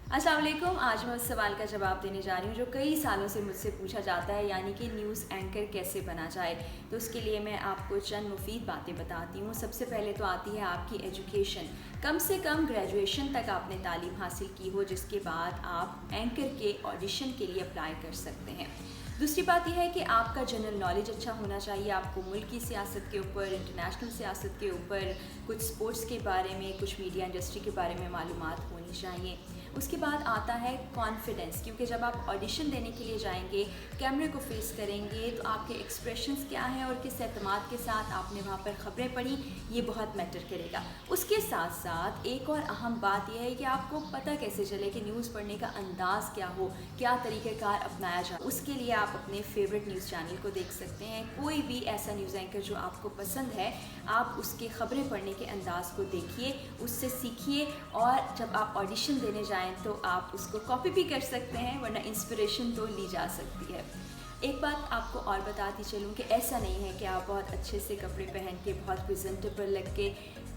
अस्सलाम वालेकुम। आज मैं उस सवाल का जवाब देने जा रही हूँ जो कई सालों से मुझसे पूछा जाता है, यानी कि न्यूज़ एंकर कैसे बना जाए। तो उसके लिए मैं आपको चंद मुफीद बातें बताती हूँ। सबसे पहले तो आती है आपकी एजुकेशन। कम से कम ग्रेजुएशन तक आपने तालीम हासिल की हो, जिसके बाद आप एंकर के ऑडिशन के लिए अप्लाई कर सकते हैं। दूसरी बात यह है कि आपका जनरल नॉलेज अच्छा होना चाहिए। आपको मुल्क की सियासत के ऊपर, इंटरनेशनल सियासत के ऊपर, कुछ स्पोर्ट्स के बारे में, कुछ मीडिया इंडस्ट्री के बारे में मालूमात होनी चाहिए। उसके बाद आता है कॉन्फिडेंस, क्योंकि जब आप ऑडिशन देने के लिए जाएंगे, कैमरे को फेस करेंगे, तो आपके एक्सप्रेशंस क्या हैं और किस एतमाद के साथ आपने वहाँ पर ख़बरें पढ़ी, ये बहुत मैटर करेगा। उसके साथ साथ एक और अहम बात यह है कि आपको पता कैसे चले कि न्यूज़ पढ़ने का अंदाज़ क्या हो, क्या तरीक़ेकार अपनाया जाए। उसके लिए आप अपने फेवरेट न्यूज़ चैनल को देख सकते हैं। कोई भी ऐसा न्यूज़ एंकर जो आपको पसंद है, आप उसके ख़बरें पढ़ने के अंदाज़ को देखिए, उससे सीखिए, और जब आप ऑडिशन देने जाएँ तो आप उसको कॉपी भी कर सकते हैं, वरना इंस्पिरेशन तो ली जा सकती है। एक बात आपको और बताती चलूँ कि ऐसा नहीं है कि आप बहुत अच्छे से कपड़े पहन के, बहुत प्रेजेंटेबल लग के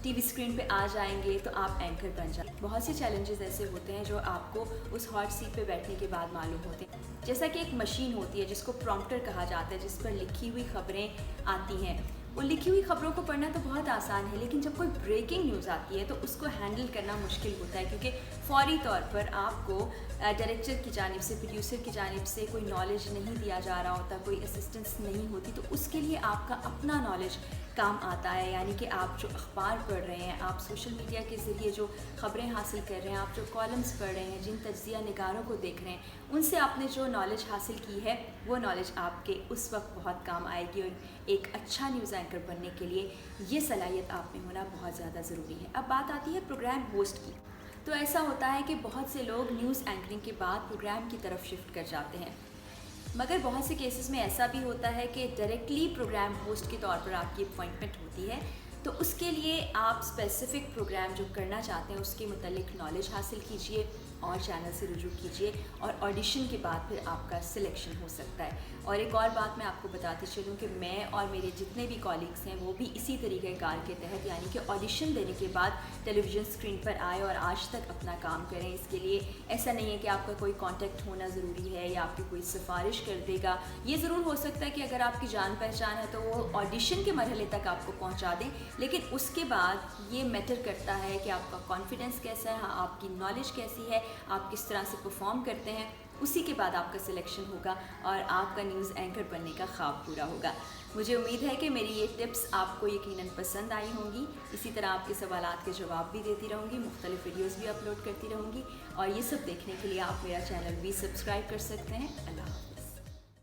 टीवी स्क्रीन पे आ जाएंगे तो आप एंकर बन जाए। बहुत से चैलेंजेस ऐसे होते हैं जो आपको उस हॉट सीट पे बैठने के बाद मालूम होते हैं। जैसा कि एक मशीन होती है जिसको प्रॉम्प्टर कहा जाता है, जिस पर लिखी हुई खबरें आती हैं। वो लिखी हुई खबरों को पढ़ना तो बहुत आसान है, लेकिन जब कोई ब्रेकिंग न्यूज़ आती है तो उसको हैंडल करना मुश्किल होता है, क्योंकि फ़ौरी तौर पर आपको डायरेक्टर की जानिब से, प्रोड्यूसर की जानिब से कोई नॉलेज नहीं दिया जा रहा होता, कोई असिस्टेंस नहीं होती। तो उसके लिए आपका अपना नॉलेज काम आता है, यानी कि आप जो अखबार पढ़ रहे हैं, आप सोशल मीडिया के ज़रिए जो ख़बरें हासिल कर रहे हैं, आप जो कॉलम्स पढ़ रहे हैं, जिन तज्ज़िया निगारों को देख रहे हैं, उनसे आपने जो नॉलेज हासिल की है, वो नॉलेज आपके उस वक्त बहुत काम आएगी। और एक अच्छा न्यूज़ एंकर बनने के लिए ये सलाहियत आप में होना बहुत ज़्यादा ज़रूरी है। अब बात आती है प्रोग्राम होस्ट की। तो ऐसा होता है कि बहुत से लोग न्यूज़ एंकरिंग के बाद प्रोग्राम की तरफ शिफ्ट कर जाते हैं, मगर बहुत से केसेस में ऐसा भी होता है कि डायरेक्टली प्रोग्राम होस्ट के तौर पर आपकी अपॉइंटमेंट होती है। तो उसके लिए आप स्पेसिफ़िक प्रोग्राम जो करना चाहते हैं उसके मुतल्लिक नॉलेज हासिल कीजिए और चैनल से रुजू कीजिए, और ऑडिशन के बाद फिर आपका सिलेक्शन हो सकता है। और एक और बात मैं आपको बताती चलूँ कि मैं और मेरे जितने भी कॉलीग्स हैं वो भी इसी तरीक़ेकार के तहत, यानी कि ऑडिशन देने के बाद टेलीविज़न स्क्रीन पर आए और आज तक अपना काम करें। इसके लिए ऐसा नहीं है कि आपका कोई कॉन्टैक्ट होना ज़रूरी है या आपकी कोई सिफारिश कर देगा। ये ज़रूर हो सकता है कि अगर आपकी जान पहचान है तो वो ऑडिशन के मरहले तक आपको पहुँचा दें, लेकिन उसके बाद ये मैटर करता है कि आपका कॉन्फिडेंस कैसा है, आपकी नॉलेज कैसी है, आप किस तरह से परफॉर्म करते हैं। उसी के बाद आपका सिलेक्शन होगा और आपका न्यूज़ एंकर बनने का ख्वाब पूरा होगा। मुझे उम्मीद है कि मेरी ये टिप्स आपको यकीनन पसंद आई होंगी। इसी तरह आपके सवालात के जवाब भी देती रहूँगी, मुख्तलिफ वीडियोज़ भी अपलोड करती रहूँगी, और ये सब देखने के लिए आप मेरा चैनल भी सब्सक्राइब कर सकते हैं। अल्लाह हाफ़िज़।